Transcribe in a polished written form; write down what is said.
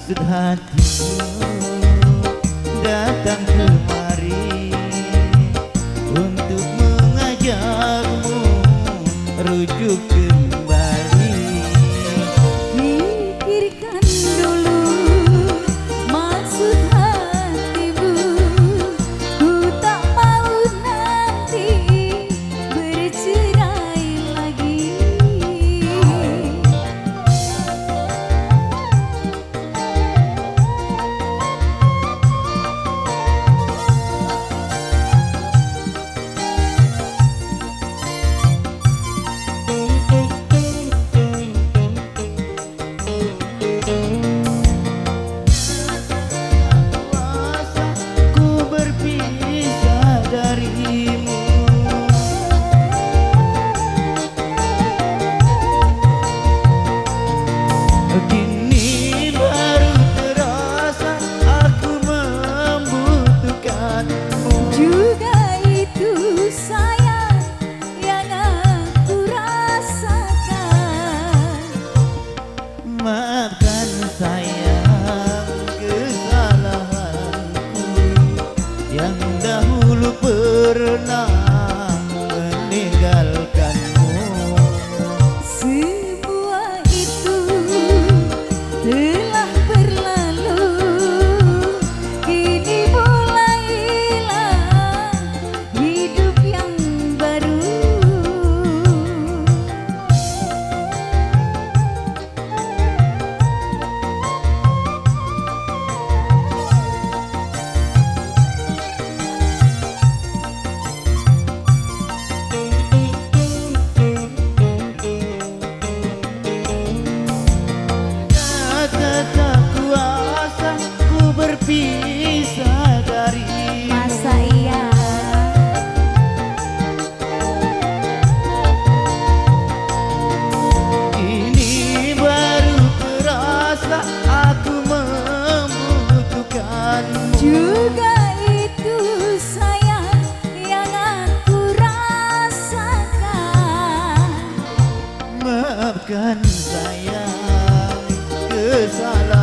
Maksud hatiku datang kemari untuk mengajakmu rujuk kembali. Pikirkan dulu maksud hatimu, ku tak mau nanti bercerai lagi. Kini baru terasa aku membutuhkanmu. Juga itu sayang yang aku rasakan. Maafkan sayang kesalahanku yang dahulu pernah meninggalkanmu. Semua itu telah berlalu, kini mulailah hidup yang baru. Tak kuasa ku berpisah darimu. Masa iya? Kini baru terasa aku membutuhkanmu. Juga itu sayang yang aku rasakan. Maafkan sayang kesalahanku